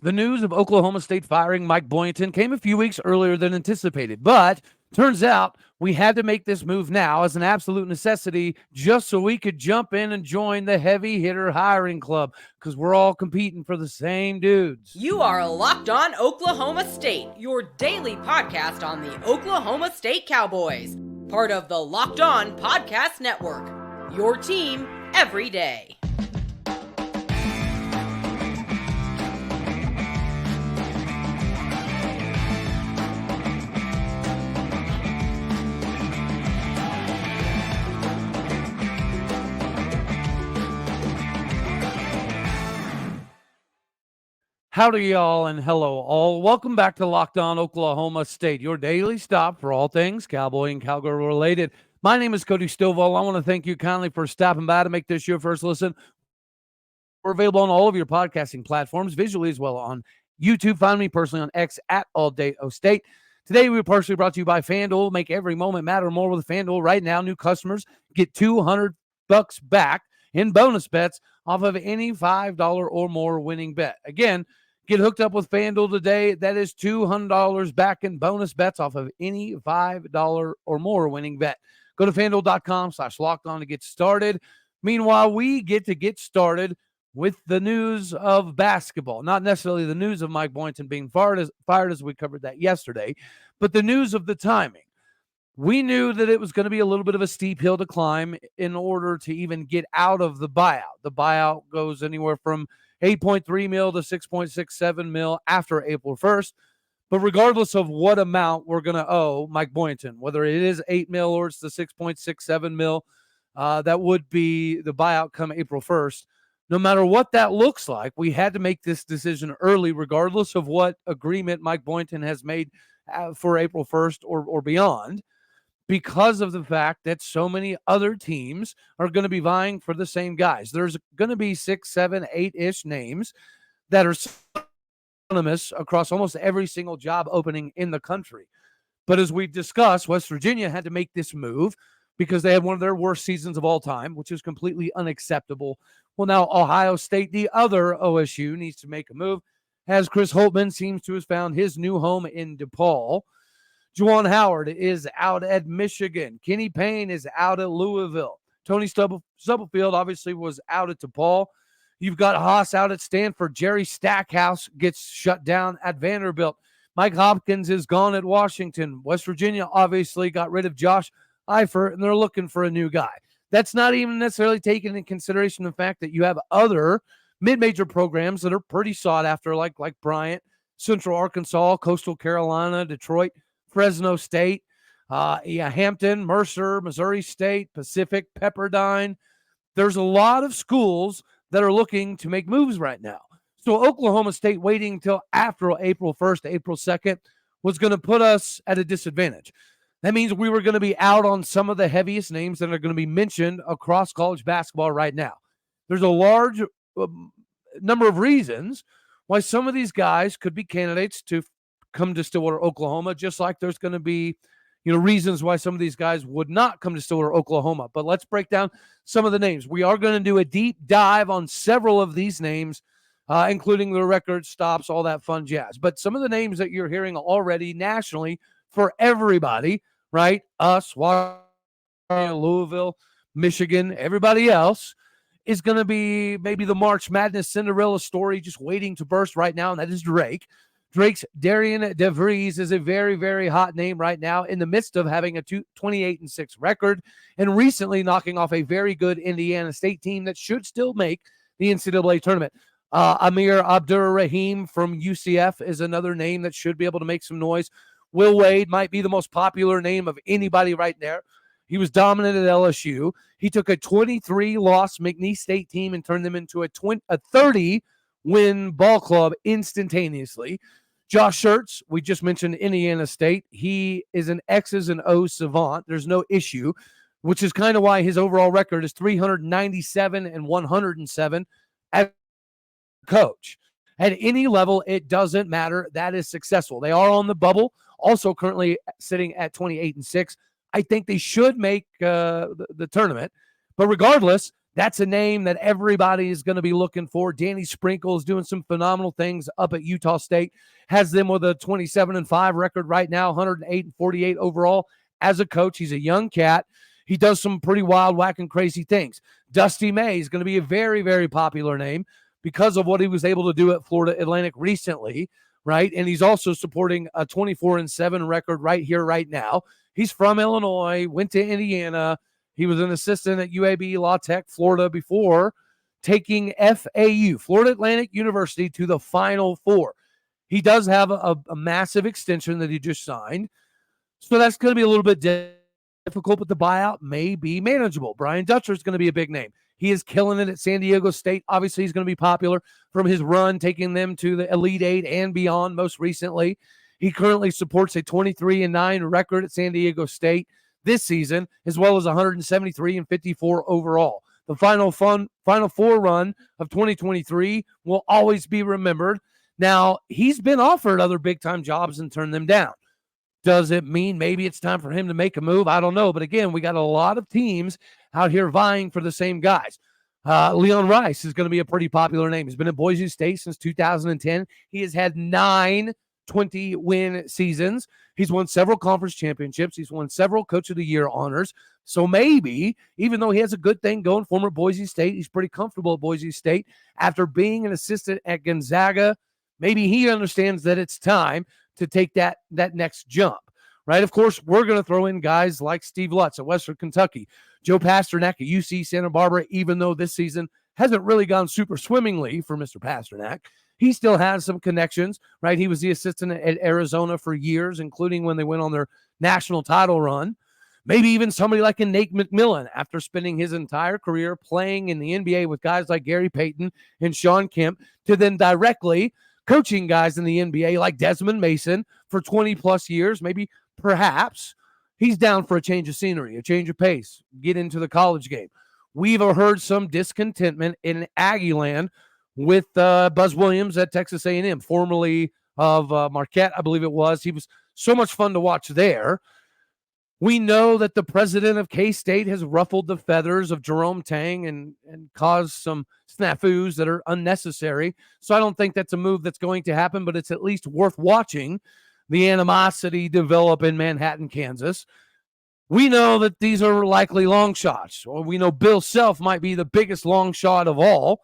The news of Oklahoma State firing Mike Boynton came a few weeks earlier than anticipated, but turns out we had to make this move now as an absolute necessity just so we could jump in and join the heavy hitter hiring club because we're all competing for the same dudes. You are Locked On Oklahoma State, your daily podcast on the Oklahoma State Cowboys, part of the Locked On Podcast Network, your team every day. Howdy, y'all, and hello, all. Welcome back to Locked On Oklahoma State, your daily stop for all things Cowboy and Cowgirl related. My name is Cody Stovall. I want to thank you kindly for stopping by to make this your first listen. We're available on all of your podcasting platforms, visually as well on YouTube. Find me personally on X at AllDayOState. Today, we're partially brought to you by FanDuel. Make every moment matter more with FanDuel. Right now, new customers get $200 back in bonus bets off of any $5 or more winning bet. Again, get hooked up with FanDuel today. That is $200 back in bonus bets off of any $5 or more winning bet. Go to FanDuel.com/lockedon to get started. Meanwhile, we get to get started with the news of basketball. Not necessarily the news of Mike Boynton being fired as we covered that yesterday, but the news of the timing. We knew that it was going to be a little bit of a steep hill to climb in order to even get out of the buyout. The buyout goes anywhere from $8.3 million to $6.67 million after April 1st. But regardless of what amount we're going to owe Mike Boynton, whether it is $8 million or it's the $6.67 million, that would be the buyout come April 1st. No matter what that looks like, we had to make this decision early, regardless of what agreement Mike Boynton has made for April 1st or beyond, because of the fact that so many other teams are going to be vying for the same guys. There's going to be 6, 7, 8-ish names that are synonymous across almost every single job opening in the country. But as we discussed, West Virginia had to make this move because they had one of their worst seasons of all time, which is completely unacceptable. Well, now Ohio State, the other OSU, needs to make a move, as Chris Holtmann seems to have found his new home in DePaul. Juwan Howard is out at Michigan. Kenny Payne is out at Louisville. Tony Stubblefield obviously was out at DePaul. You've got Haas out at Stanford. Jerry Stackhouse gets shut down at Vanderbilt. Mike Hopkins is gone at Washington. West Virginia obviously got rid of Josh Eifert, and they're looking for a new guy. That's not even necessarily taking into consideration the fact that you have other mid-major programs that are pretty sought after, like Bryant, Central Arkansas, Coastal Carolina, Detroit, Fresno State, Hampton, Mercer, Missouri State, Pacific, Pepperdine. There's a lot of schools that are looking to make moves right now. So Oklahoma State waiting until after April 1st, April 2nd was going to put us at a disadvantage. That means we were going to be out on some of the heaviest names that are going to be mentioned across college basketball right now. There's a large number of reasons why some of these guys could be candidates to come to Stillwater, Oklahoma, just like there's going to be, reasons why some of these guys would not come to Stillwater, Oklahoma. But let's break down some of the names. We are going to do a deep dive on several of these names, including the record stops, all that fun jazz. But some of the names that you're hearing already nationally for everybody, right? Us, Washington, Louisville, Michigan, everybody else is going to be maybe the March Madness Cinderella story just waiting to burst right now, and that is Drake. Drake's Darian DeVries is a very, very hot name right now in the midst of having a 28-6 record and recently knocking off a very good Indiana State team that should still make the NCAA tournament. Amir Abdur-Rahim from UCF is another name that should be able to make some noise. Will Wade might be the most popular name of anybody right there. He was dominant at LSU. He took a 23-loss McNeese State team and turned them into a 30-win ball club instantaneously. Josh Schertz, we just mentioned Indiana State. He is an X's and O's savant. There's no issue, which is kind of why his overall record is 397 and 107 as coach. At any level, it doesn't matter. That is successful. They are on the bubble, also currently sitting at 28-6. I think they should make the tournament. But regardless, That's a name that everybody is going to be looking for. Danny Sprinkle is doing some phenomenal things up at Utah State, has them with a 27-5 record right now, 108-48 overall. As a coach, he's a young cat. He does some pretty wild, whack, and crazy things. Dusty May is going to be a very, very popular name because of what he was able to do at Florida Atlantic recently, right? And he's also supporting a 24-7 record right here, right now. He's from Illinois, went to Indiana. He was an assistant at UAB La Tech, Florida, before taking FAU, Florida Atlantic University, to the Final Four. He does have a massive extension that he just signed. So that's going to be a little bit difficult, but the buyout may be manageable. Brian Dutcher is going to be a big name. He is killing it at San Diego State. Obviously, he's going to be popular from his run, taking them to the Elite Eight and beyond most recently. He currently supports a 23-9 record at San Diego State this season, as well as 173-54 overall. The Final Four run of 2023 will always be remembered. Now, he's been offered other big-time jobs and turned them down. Does it mean maybe it's time for him to make a move? I don't know. But again, we got a lot of teams out here vying for the same guys. Leon Rice is going to be a pretty popular name. He's been at Boise State since 2010. He has had 9 20-win seasons. He's won several conference championships. He's won several Coach of the Year honors. So maybe, even though he has a good thing going, former Boise State, he's pretty comfortable at Boise State. After being an assistant at Gonzaga, maybe he understands that it's time to take that next jump, right? Of course, we're going to throw in guys like Steve Lutz at Western Kentucky, Joe Pasternak at UC Santa Barbara, even though this season hasn't really gone super swimmingly for Mr. Pasternak. He still has some connections, right? He was the assistant at Arizona for years, including when they went on their national title run. Maybe even somebody like a Nate McMillan after spending his entire career playing in the NBA with guys like Gary Payton and Sean Kemp, to then directly coaching guys in the NBA like Desmond Mason for 20-plus years. Maybe, perhaps, he's down for a change of scenery, a change of pace, get into the college game. We've heard some discontentment in Aggieland with Buzz Williams at Texas A&M, formerly of Marquette, I believe it was. He was so much fun to watch there. We know that the president of K-State has ruffled the feathers of Jerome Tang and caused some snafus that are unnecessary. So I don't think that's a move that's going to happen, but it's at least worth watching the animosity develop in Manhattan, Kansas. We know that these are likely long shots. Or we know Bill Self might be the biggest long shot of all,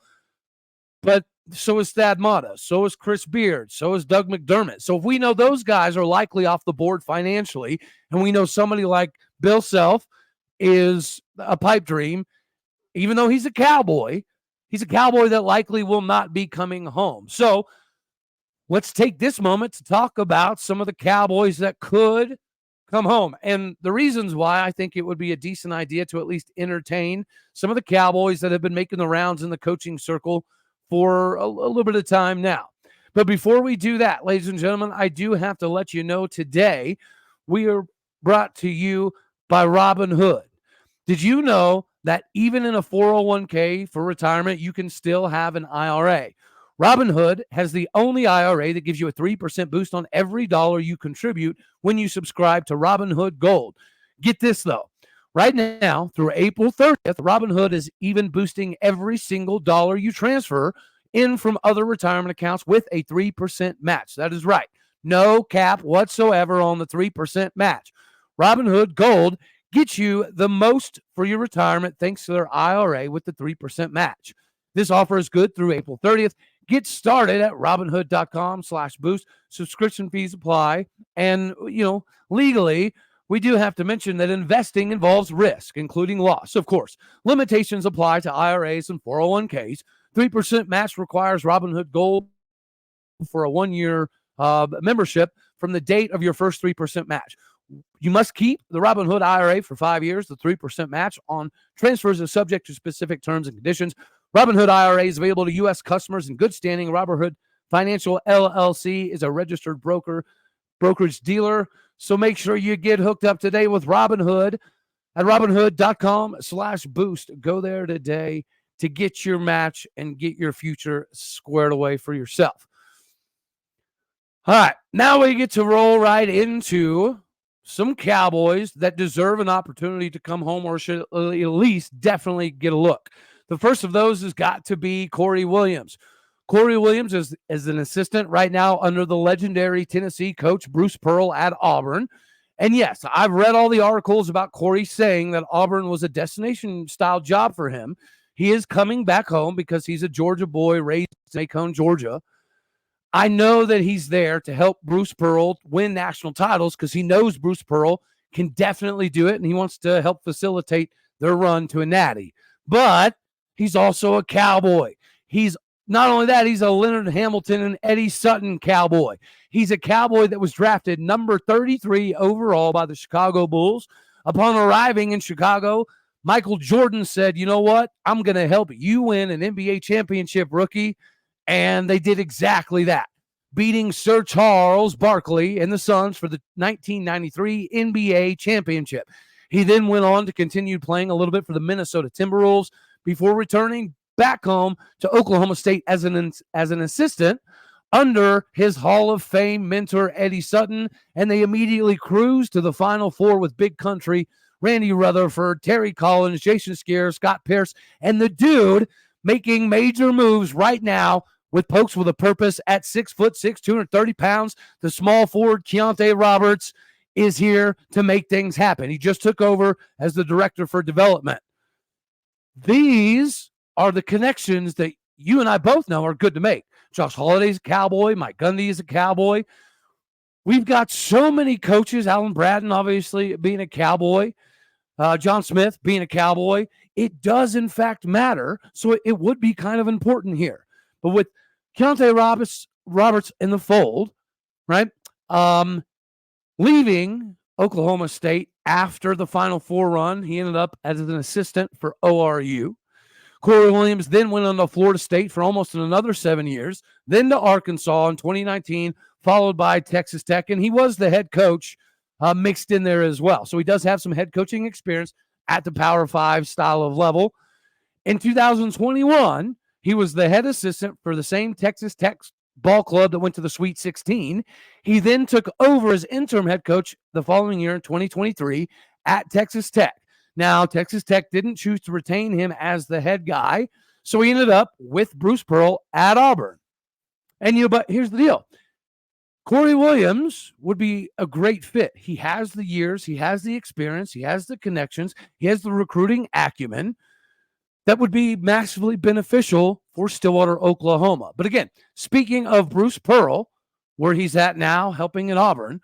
but so is Thad Matta, so is Chris Beard, so is Doug McDermott. So if we know those guys are likely off the board financially, and we know somebody like Bill Self is a pipe dream, even though he's a cowboy that likely will not be coming home. So let's take this moment to talk about some of the Cowboys that could come home. And the reasons why I think it would be a decent idea to at least entertain some of the Cowboys that have been making the rounds in the coaching circle for a little bit of time now. But before we do that, ladies and gentlemen, I do have to let you know today we are brought to you by Robinhood. Did you know that even in a 401k for retirement, you can still have an IRA? Robinhood has the only IRA that gives you a 3% boost on every dollar you contribute when you subscribe to Robinhood Gold. Get this, though. Right now, through April 30th, Robinhood is even boosting every single dollar you transfer in from other retirement accounts with a 3% match. That is right. No cap whatsoever on the 3% match. Robinhood Gold gets you the most for your retirement thanks to their IRA with the 3% match. This offer is good through April 30th. Get started at Robinhood.com/boost. Subscription fees apply. And, legally, we do have to mention that investing involves risk, including loss. Of course, limitations apply to IRAs and 401ks. 3% match requires Robinhood Gold for a 1-year membership from the date of your first 3% match. You must keep the Robinhood IRA for 5 years. The 3% match on transfers is subject to specific terms and conditions. Robinhood IRA is available to U.S. customers in good standing. Robinhood Financial LLC is a registered brokerage dealer. So make sure you get hooked up today with Robinhood at Robinhood.com/boost. Go there today to get your match and get your future squared away for yourself. All right, now we get to roll right into some Cowboys that deserve an opportunity to come home or should at least definitely get a look. The first of those has got to be Corey Williams. Corey Williams is an assistant right now under the legendary Tennessee coach Bruce Pearl at Auburn. And yes, I've read all the articles about Corey saying that Auburn was a destination-style job for him. He is coming back home because he's a Georgia boy raised in Macon, Georgia. I know that he's there to help Bruce Pearl win national titles because he knows Bruce Pearl can definitely do it, and he wants to help facilitate their run to a natty. But he's also a Cowboy. He's not only that, he's a Leonard Hamilton and Eddie Sutton Cowboy. He's a Cowboy that was drafted number 33 overall by the Chicago Bulls. Upon arriving in Chicago, Michael Jordan said, you know what? I'm going to help you win an NBA championship, rookie. And they did exactly that, beating Sir Charles Barkley and the Suns for the 1993 NBA championship. He then went on to continue playing a little bit for the Minnesota Timberwolves before returning back home to Oklahoma State as an assistant under his Hall of Fame mentor, Eddie Sutton, and they immediately cruised to the Final Four with Big Country, Randy Rutherford, Terry Collins, Jason Skier, Scott Pierce, and the dude making major moves right now with Pokes with a Purpose at 6'6", 230 pounds. The small forward, Keontae Roberts, is here to make things happen. He just took over as the director for development. These are the connections that you and I both know are good to make. Josh Holliday's a Cowboy. Mike Gundy is a Cowboy. We've got so many coaches, Alan Bratton, obviously, being a Cowboy. John Smith being a Cowboy. It does, in fact, matter. So it would be kind of important here. But with Keontae Roberts in the fold, right? Leaving Oklahoma State after the Final Four run, he ended up as an assistant for ORU. Corey Williams then went on to Florida State for almost another 7 years, then to Arkansas in 2019, followed by Texas Tech, and he was the head coach mixed in there as well. So he does have some head coaching experience at the Power 5 style of level. In 2021, he was the head assistant for the same Texas Tech ball club that went to the Sweet 16. He then took over as interim head coach the following year in 2023 at Texas Tech. Now, Texas Tech didn't choose to retain him as the head guy, so he ended up with Bruce Pearl at Auburn. And but here's the deal. Corey Williams would be a great fit. He has the years, he has the experience, he has the connections, he has the recruiting acumen that would be massively beneficial for Stillwater, Oklahoma. But again, speaking of Bruce Pearl, where he's at now, helping at Auburn,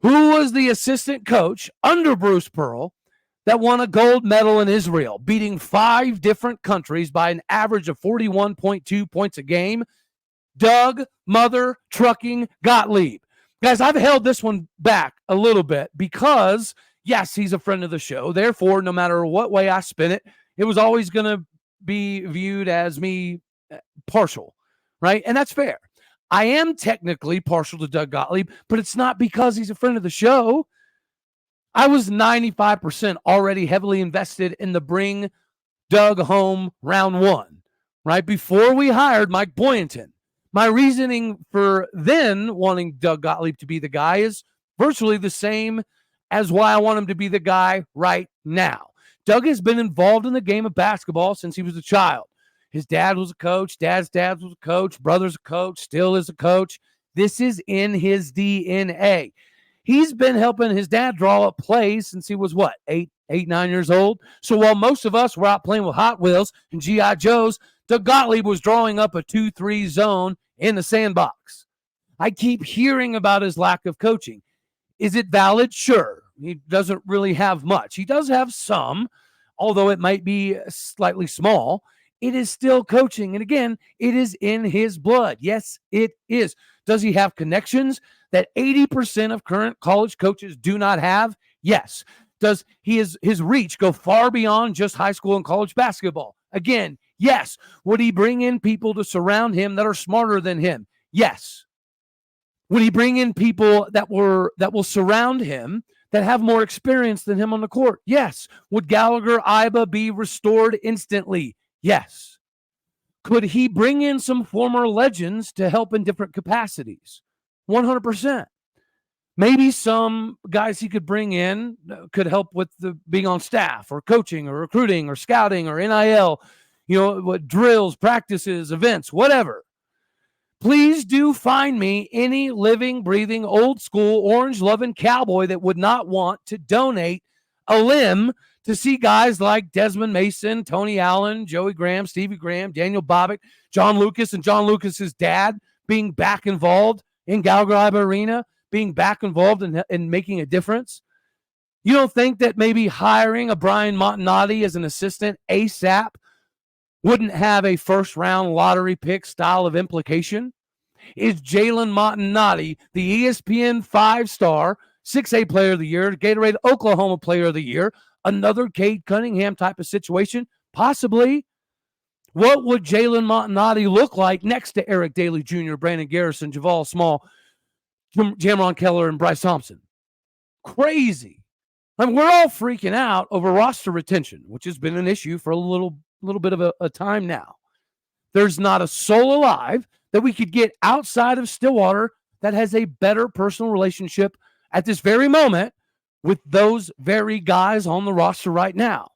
who was the assistant coach under Bruce Pearl that won a gold medal in Israel, beating 5 different countries by an average of 41.2 points a game? Doug Mother Trucking Gottlieb. Guys, I've held this one back a little bit because, yes, he's a friend of the show. Therefore, no matter what way I spin it, it was always going to be viewed as me partial, right? And that's fair. I am technically partial to Doug Gottlieb, but it's not because he's a friend of the show. I was 95% already heavily invested in the bring Doug home round 1, right? Before we hired Mike Boynton. My reasoning for then wanting Doug Gottlieb to be the guy is virtually the same as why I want him to be the guy right now. Doug has been involved in the game of basketball since he was a child. His dad was a coach. Dad's dad was a coach. Brother's a coach. Still is a coach. This is in his DNA. He's been helping his dad draw up plays since he was, 9 years old? So while most of us were out playing with Hot Wheels and G.I. Joes, Doug Gottlieb was drawing up a 2-3 zone in the sandbox. I keep hearing about his lack of coaching. Is it valid? Sure. He doesn't really have much. He does have some, although it might be slightly small. It is still coaching. And again, it is in his blood. Yes, it is. Does he have connections that 80% of current college coaches do not have? Yes. Does his reach go far beyond just high school and college basketball? Again, yes. Would he bring in people to surround him that are smarter than him? Yes. Would he bring in people that will surround him that have more experience than him on the court? Yes. Would Gallagher Iba be restored instantly? Yes. Could he bring in some former legends to help in different capacities? 100%. Maybe some guys he could bring in could help with the being on staff or coaching or recruiting or scouting or NIL. what drills, practices, events, whatever. Please do find me any living, breathing, old school, orange-loving cowboy that would not want to donate a limb to see guys like Desmond Mason, Tony Allen, Joey Graham, Stevie Graham, Daniel Bobbitt, John Lucas, and John Lucas's dad being back involved in Gallagher Arena, being back involved in making a difference. You don't think that maybe hiring a Brian Montanati as an assistant ASAP wouldn't have a first-round lottery pick style of implication? Is Jalen Montanati, the ESPN 5-star, 6A Player of the Year, Gatorade Oklahoma Player of the Year, another Cade Cunningham type of situation? Possibly. What would Jalen Montanati look like next to Eric Daly Jr., Brandon Garrison, Javal Small, Jamron Keller, and Bryce Thompson? Crazy. I mean, we're all freaking out over roster retention, which has been an issue for a little bit of a time now. There's not a soul alive that we could get outside of Stillwater that has a better personal relationship at this very moment with those very guys on the roster right now.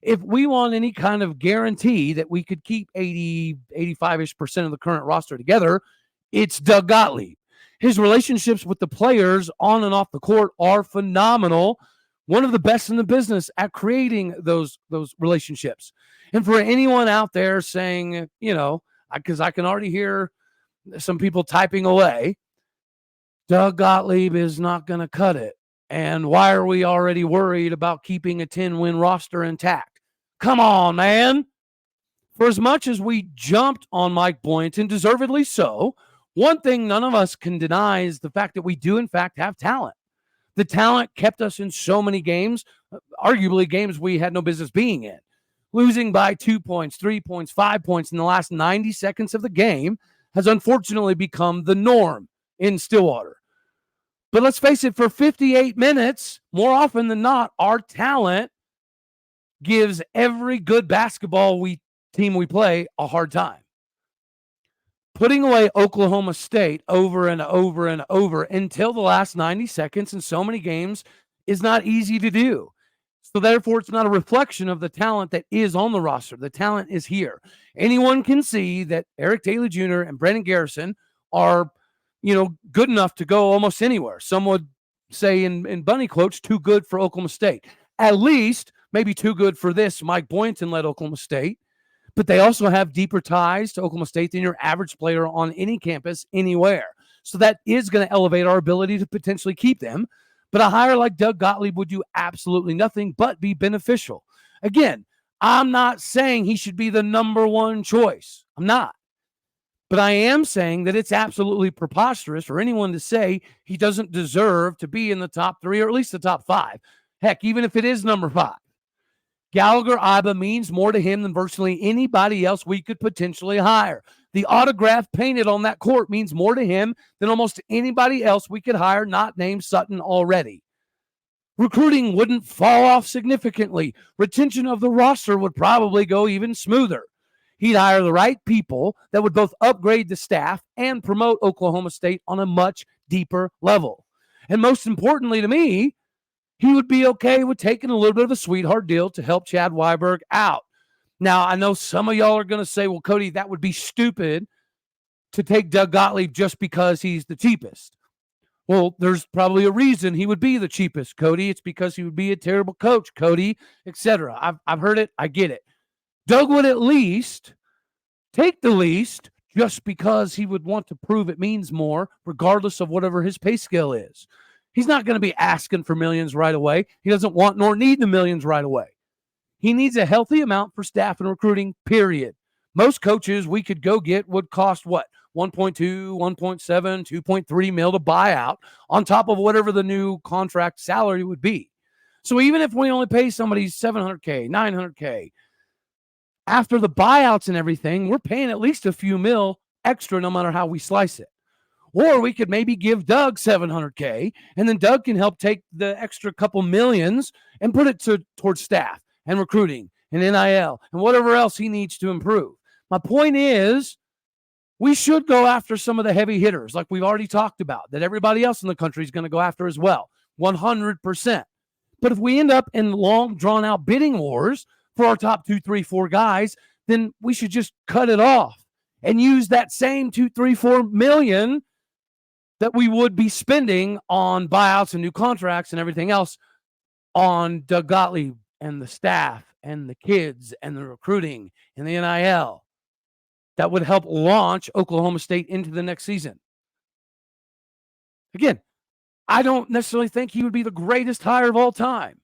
If we want any kind of guarantee that we could keep 85% of the current roster together, it's Doug Gottlieb. His relationships with the players on and off the court are phenomenal. One of the best in the business at creating those relationships. And for anyone out there saying, because I can already hear some people typing away, Doug Gottlieb is not going to cut it. And why are we already worried about keeping a 10-win roster intact? Come on, man. For as much as we jumped on Mike Boynton, deservedly so, one thing none of us can deny is the fact that we do, in fact, have talent. The talent kept us in so many games, arguably games we had no business being in. Losing by 2 points, 3 points, 5 points in the last 90 seconds of the game has unfortunately become the norm in Stillwater. But let's face it, for 58 minutes, more often than not, our talent gives every good basketball team we play a hard time. Putting away Oklahoma State over and over and over until the last 90 seconds in so many games is not easy to do. So therefore, it's not a reflection of the talent that is on the roster. The talent is here. Anyone can see that Eric Daly Jr. and Brandon Garrison are, good enough to go almost anywhere. Some would say in bunny quotes, too good for Oklahoma State. At least maybe too good for this Mike Boynton-led Oklahoma State. But they also have deeper ties to Oklahoma State than your average player on any campus anywhere. So that is going to elevate our ability to potentially keep them. But a hire like Doug Gottlieb would do absolutely nothing but be beneficial. Again, I'm not saying he should be the number one choice. I'm not. But I am saying that it's absolutely preposterous for anyone to say he doesn't deserve to be in the top 3 or at least the top 5. Heck, even if it is number 5. Gallagher means more to him than virtually anybody else we could potentially hire. The autograph painted on that court means more to him than almost anybody else we could hire, not named Sutton already. Recruiting wouldn't fall off significantly. Retention of the roster would probably go even smoother. He'd hire the right people that would both upgrade the staff and promote Oklahoma State on a much deeper level. And most importantly to me, he would be okay with taking a little bit of a sweetheart deal to help Chad Weiberg out. Now, I know some of y'all are going to say, well, Cody, that would be stupid to take Doug Gottlieb just because he's the cheapest. Well, there's probably a reason he would be the cheapest, Cody. It's because he would be a terrible coach, Cody, etc. I've heard it. I get it. Doug would at least take the least just because he would want to prove it means more, regardless of whatever his pay scale is. He's not going to be asking for millions right away. He doesn't want nor need the millions right away. He needs a healthy amount for staff and recruiting, period. Most coaches we could go get would cost what? 1.2, 1.7, 2.3 mil to buy out on top of whatever the new contract salary would be. So even if we only pay somebody $700K, $900K, after the buyouts and everything, we're paying at least a few mil extra no matter how we slice it. Or we could maybe give Doug $700K, and then Doug can help take the extra couple millions and put it towards staff and recruiting and NIL and whatever else he needs to improve. My point is, we should go after some of the heavy hitters like we've already talked about, that everybody else in the country is going to go after as well, 100%. But if we end up in long, drawn-out bidding wars for our top 2, 3, 4 guys, then we should just cut it off and use that same 2, 3, 4 million that we would be spending on buyouts and new contracts and everything else on Doug Gottlieb and the staff and the kids and the recruiting and the NIL that would help launch Oklahoma State into the next season. Again, I don't necessarily think he would be the greatest hire of all time.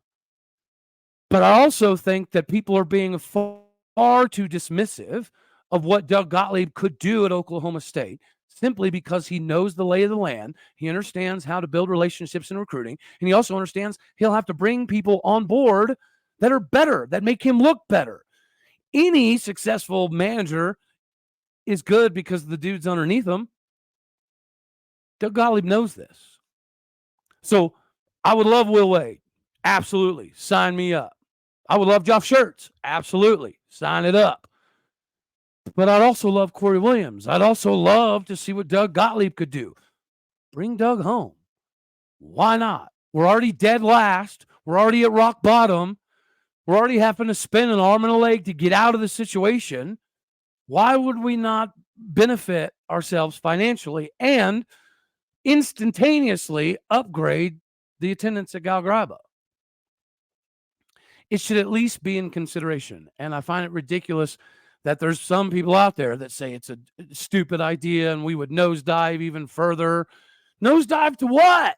But I also think that people are being far too dismissive of what Doug Gottlieb could do at Oklahoma State simply because he knows the lay of the land. He understands how to build relationships in recruiting. And he also understands he'll have to bring people on board that are better, that make him look better. Any successful manager is good because the dude's underneath him. Doug Gottlieb knows this. So I would love Will Wade. Absolutely. Sign me up. I would love Josh Schertz. Absolutely. Sign it up. But I'd also love Corey Williams. I'd also love to see what Doug Gottlieb could do. Bring Doug home. Why not? We're already dead last. We're already at rock bottom. We're already having to spend an arm and a leg to get out of the situation. Why would we not benefit ourselves financially and instantaneously upgrade the attendance at Galgraba? It should at least be in consideration. And I find it ridiculous that there's some people out there that say it's a stupid idea and we would nosedive even further. Nosedive to what?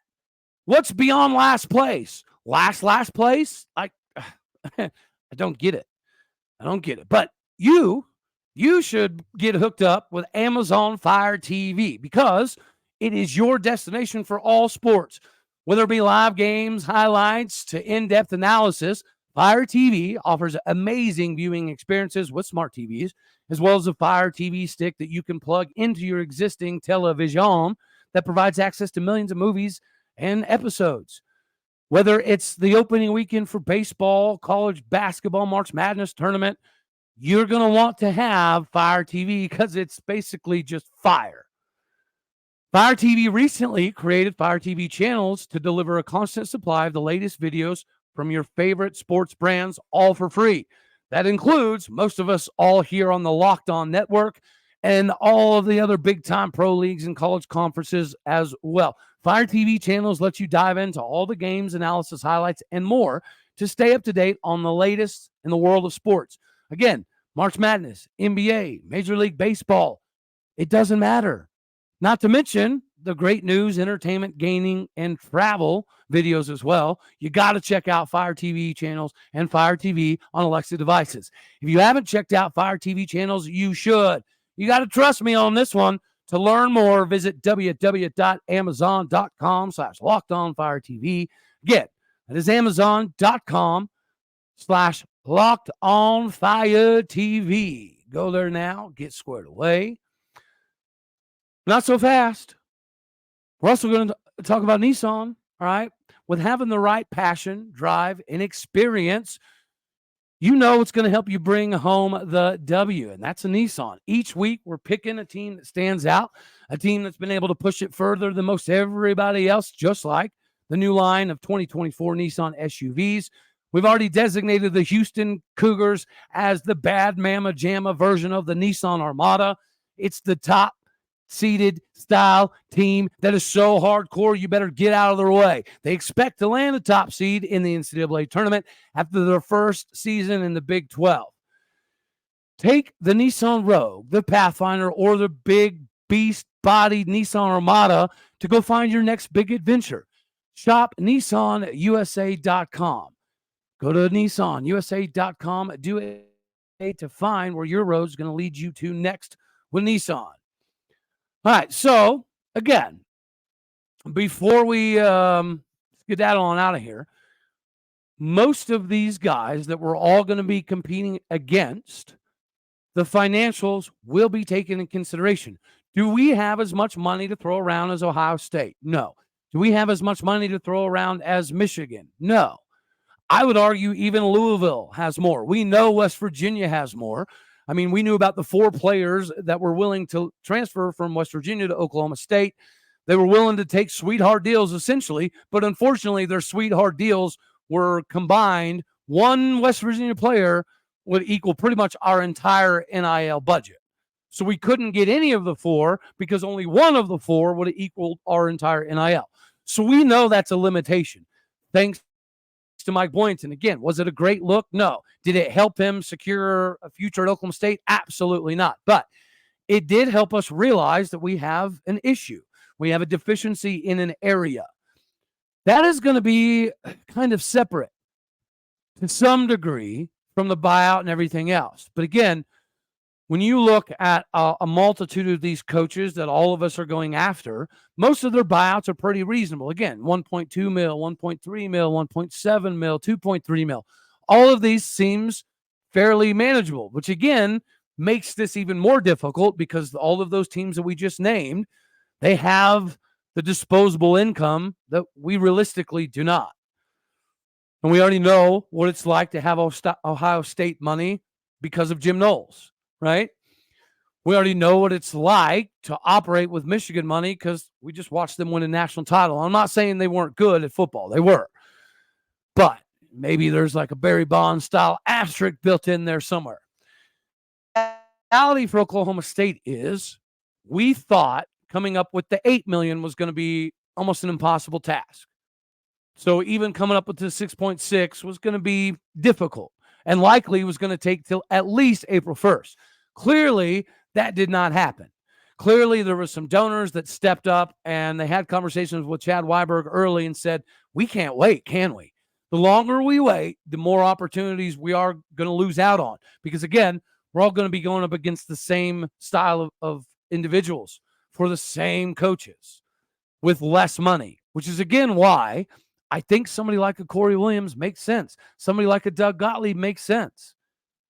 What's beyond last place? Last place? I don't get it. I don't get it. But you should get hooked up with Amazon Fire TV because it is your destination for all sports. Whether it be live games, highlights, to in-depth analysis, Fire TV offers amazing viewing experiences with smart TVs, as well as a Fire TV stick that you can plug into your existing television that provides access to millions of movies and episodes. Whether it's the opening weekend for baseball, college basketball, March Madness tournament, you're going to want to have Fire TV because it's basically just fire. Fire TV recently created Fire TV channels to deliver a constant supply of the latest videos from your favorite sports brands, all for free. That includes most of us all here on the Locked On Network and all of the other big-time pro leagues and college conferences as well. Fire TV channels let you dive into all the games, analysis, highlights, and more to stay up to date on the latest in the world of sports. Again, March Madness, NBA, Major League Baseball, it doesn't matter. Not to mention the great news, entertainment, gaming, and travel videos as well. You got to check out Fire TV channels and Fire TV on Alexa devices. If you haven't checked out Fire TV channels, you should. You got to trust me on this one. To learn more, visit www.amazon.com/LockedOnFireTV. Again, that is Amazon.com/LockedOnFireTV. Go there now, get squared away. Not so fast. We're also going to talk about Nissan, all right? With having the right passion, drive, and experience, you know it's going to help you bring home the W, and that's a Nissan. Each week, we're picking a team that stands out, a team that's been able to push it further than most everybody else, just like the new line of 2024 Nissan SUVs. We've already designated the Houston Cougars as the bad mama jamma version of the Nissan Armada. It's the top seeded style team that is so hardcore, you better get out of their way. They expect to land a top seed in the NCAA tournament after their first season in the Big 12. Take the Nissan Rogue, the Pathfinder, or the big beast-bodied Nissan Armada to go find your next big adventure. Shop NissanUSA.com. Go to NissanUSA.com. Do it to find where your road is going to lead you to next with Nissan. All right, so, again, before we skedaddle on out of here, most of these guys that we're all going to be competing against, the financials will be taken in consideration. Do we have as much money to throw around as Ohio State? No. Do we have as much money to throw around as Michigan? No. I would argue even Louisville has more. We know West Virginia has more. I mean, we knew about the 4 players that were willing to transfer from West Virginia to Oklahoma State. They were willing to take sweetheart deals, essentially, but unfortunately, their sweetheart deals were combined. One West Virginia player would equal pretty much our entire NIL budget. So we couldn't get any of the 4 because only one of the 4 would have equaled our entire NIL. So we know that's a limitation. Thanks to Mike Boynton. Again, was it a great look? No. Did it help him secure a future at Oklahoma State? Absolutely not. But it did help us realize that we have an issue. We have a deficiency in an area. That is going to be kind of separate to some degree from the buyout and everything else. But again, when you look at a multitude of these coaches that all of us are going after, most of their buyouts are pretty reasonable. Again, 1.2 mil, 1.3 mil, 1.7 mil, 2.3 mil. All of these seems fairly manageable, which again makes this even more difficult because all of those teams that we just named, they have the disposable income that we realistically do not. And we already know what it's like to have Ohio State money because of Jim Knowles, right? We already know what it's like to operate with Michigan money because we just watched them win a national title. I'm not saying they weren't good at football. They were. But maybe there's like a Barry Bonds style asterisk built in there somewhere. The reality for Oklahoma State is we thought coming up with the $8 million was going to be almost an impossible task. So even coming up with the 6.6 was going to be difficult and likely was going to take till at least April 1st. Clearly, that did not happen. Clearly, there were some donors that stepped up and they had conversations with Chad Weiberg early and said, we can't wait, can we? The longer we wait, the more opportunities we are going to lose out on. Because again, we're all going to be going up against the same style of individuals for the same coaches with less money, which is again why I think somebody like a Corey Williams makes sense. Somebody like a Doug Gottlieb makes sense.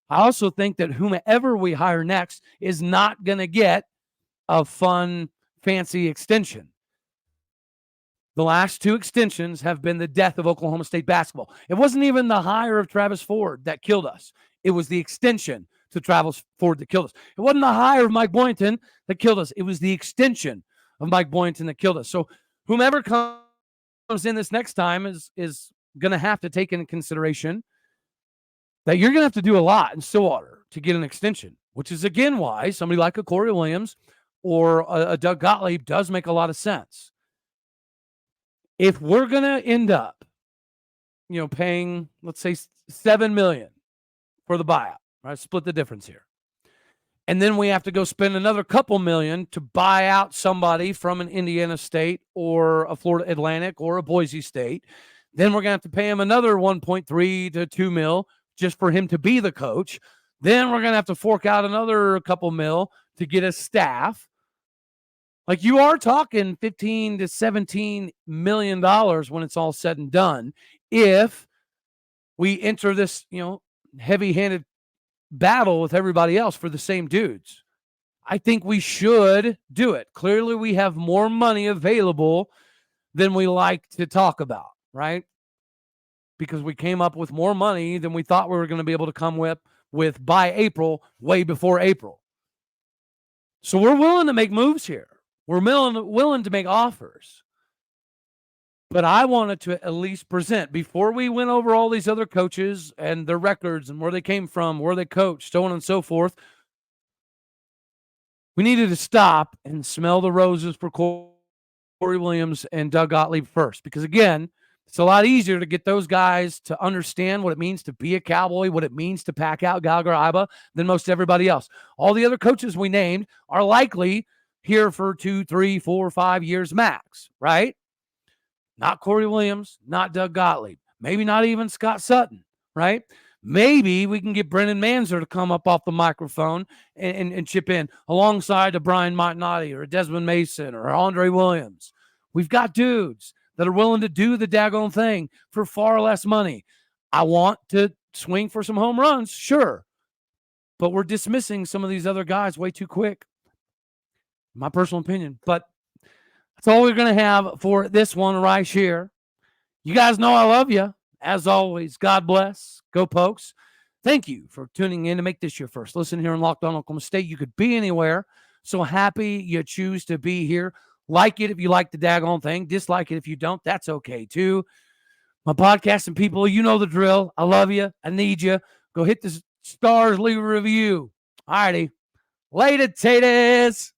I also think that whomever we hire next is not going to get a fun, fancy extension. The last 2 extensions have been the death of Oklahoma State basketball. It wasn't even the hire of Travis Ford that killed us. It was the extension to Travis Ford that killed us. It wasn't the hire of Mike Boynton that killed us. It was the extension of Mike Boynton that killed us. So whomever comes in this next time is going to have to take into consideration that you're going to have to do a lot in Stillwater to get an extension, which is again why somebody like a Corey Williams or a Doug Gottlieb does make a lot of sense. If we're going to end up, paying, let's say $7 million for the buyout, right? Split the difference here. And then we have to go spend another couple million to buy out somebody from an Indiana State or a Florida Atlantic or a Boise State. Then we're going to have to pay him another 1.3 to 2 mil just for him to be the coach. Then we're going to have to fork out another couple mil to get a staff. Like you are talking $15 to $17 million when it's all said and done. If we enter this, heavy-handed battle with everybody else for the same dudes, I think we should do it. Clearly, we have more money available than we like to talk about, right? Because we came up with more money than we thought we were going to be able to come with by April, way before April. So we're willing to make moves here. We're willing to make offers. But I wanted to at least present, before we went over all these other coaches and their records and where they came from, where they coached, so on and so forth, we needed to stop and smell the roses for Corey Williams and Doug Gottlieb first. Because, again, it's a lot easier to get those guys to understand what it means to be a Cowboy, what it means to pack out Gallagher-Iba than most everybody else. All the other coaches we named are likely here for 2, 3, 4, 5 years max, right? Not Corey Williams, not Doug Gottlieb, maybe not even Scott Sutton, right? Maybe we can get Brennan Manzer to come up off the microphone and chip in alongside a Brian Martinotti or a Desmond Mason or Andre Williams. We've got dudes that are willing to do the daggone thing for far less money. I want to swing for some home runs, sure, but we're dismissing some of these other guys way too quick. My personal opinion, but that's all we're going to have for this one right here. You guys know I love you. As always, God bless. Go Pokes. Thank you for tuning in to make this your first listen here in Locked On Oklahoma State. You could be anywhere. So happy you choose to be here. Like it if you like the daggone thing. Dislike it if you don't. That's okay too. My podcasting people, you know the drill. I love you. I need you. Go hit the stars, leave a review. All righty. Later, taters.